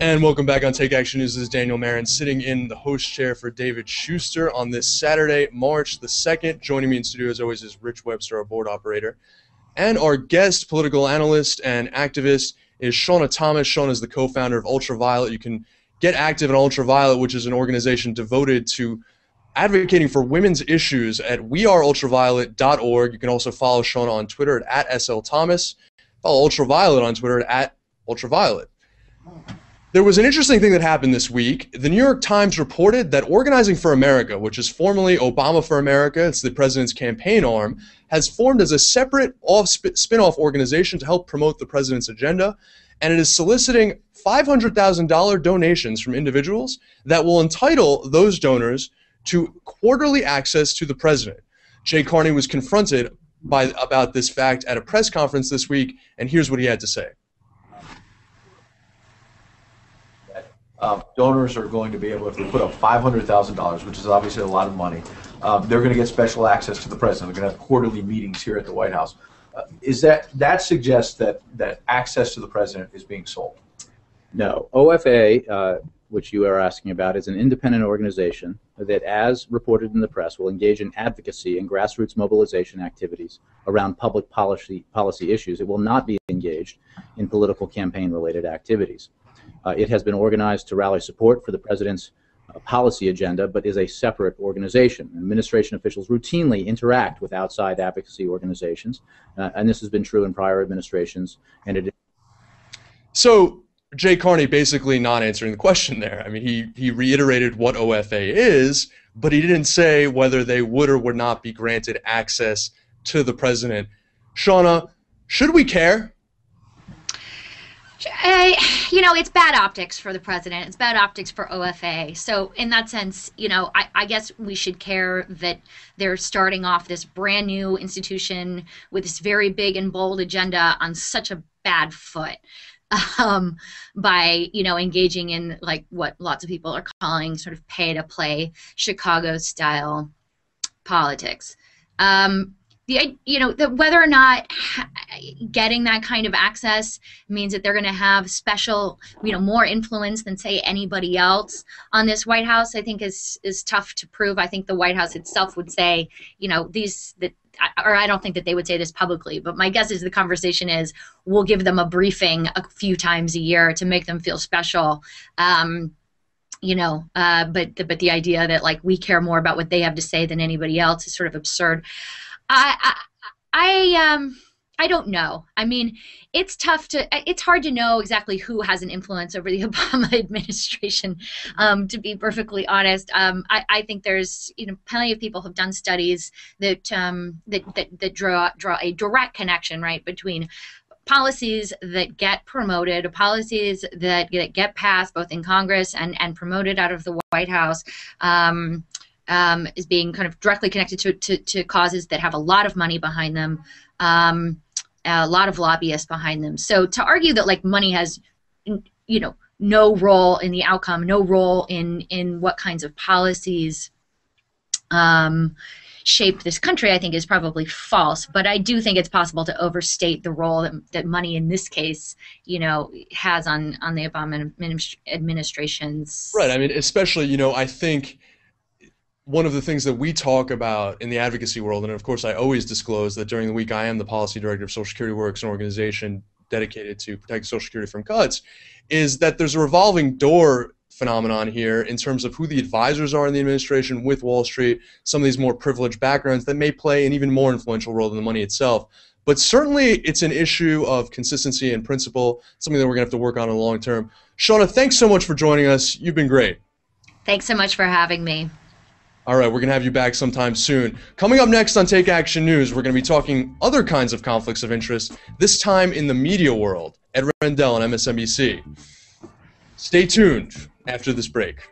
And welcome back on Take Action News. This is Daniel Marin sitting in the host chair for David Shuster on this Saturday, March the 2nd. Joining me in studio as always is Rich Webster, our board operator. And our guest political analyst and activist is Shauna Thomas. Shauna is the co-founder of Ultraviolet. You can get active in Ultraviolet, which is an organization devoted to advocating for women's issues at weareultraviolet.org. You can also follow Shauna on Twitter at @slthomas. Follow Ultraviolet on Twitter at @ultraviolet. There was an interesting thing that happened this week. The New York Times reported that Organizing for America, which is formerly Obama for America, it's the president's campaign arm, has formed as a separate spin-off organization to help promote the president's agenda, and it is soliciting $500,000 donations from individuals that will entitle those donors to quarterly access to the president. Jay Carney was confronted about this fact at a press conference this week, and here's what he had to say. Donors are going to be able, if they put up $500,000, which is obviously a lot of money, they're going to get special access to the president. They're going to have quarterly meetings here at the White House. That suggests that access to the president is being sold? No. OFA, which you are asking about, is an independent organization that, as reported in the press, will engage in advocacy and grassroots mobilization activities around public policy issues. It will not be engaged in political campaign-related activities. It has been organized to rally support for the president's policy agenda, but is a separate organization. Administration officials routinely interact with outside advocacy organizations, and this has been true in prior administrations. So Jay Carney basically not answering the question there. I mean, he reiterated what OFA is, but he didn't say whether they would or would not be granted access to the president. Shauna, should we care? It's bad optics for the president. It's bad optics for OFA. So in that sense, I guess we should care that they're starting off this brand new institution with this very big and bold agenda on such a bad foot by, engaging in like what lots of people are calling sort of pay-to-play Chicago-style politics. Whether or not getting that kind of access means that they're going to have special, more influence than, say, anybody else on this White House, I think is tough to prove. I think the White House itself would say, I don't think that they would say this publicly, but my guess is the conversation is we'll give them a briefing a few times a year to make them feel special. But the idea that like we care more about what they have to say than anybody else is sort of absurd. I don't know. I mean, it's hard to know exactly who has an influence over the Obama administration, to be perfectly honest. I think there's, plenty of people have done studies that draw a direct connection, right, between policies that get promoted, policies that get passed both in Congress and promoted out of the White House, is being kind of directly connected to causes that have a lot of money behind them, a lot of lobbyists behind them. So to argue that like money has, no role in the outcome, no role in what kinds of policies shape this country, I think is probably false. But I do think it's possible to overstate the role that money in this case, has on the Obama administration's. Right. I mean, especially, I think one of the things that we talk about in the advocacy world, and of course I always disclose that during the week I am the policy director of Social Security Works, an organization dedicated to protect Social Security from cuts, is that there's a revolving door phenomenon here in terms of who the advisors are in the administration with Wall Street, some of these more privileged backgrounds that may play an even more influential role than the money itself. But certainly it's an issue of consistency and principle, something that we're going to have to work on in the long term. Shauna, thanks so much for joining us. You've been great. Thanks so much for having me. All right, we're going to have you back sometime soon. Coming up next on Take Action News, we're going to be talking other kinds of conflicts of interest, this time in the media world. Ed Rendell on MSNBC. Stay tuned after this break.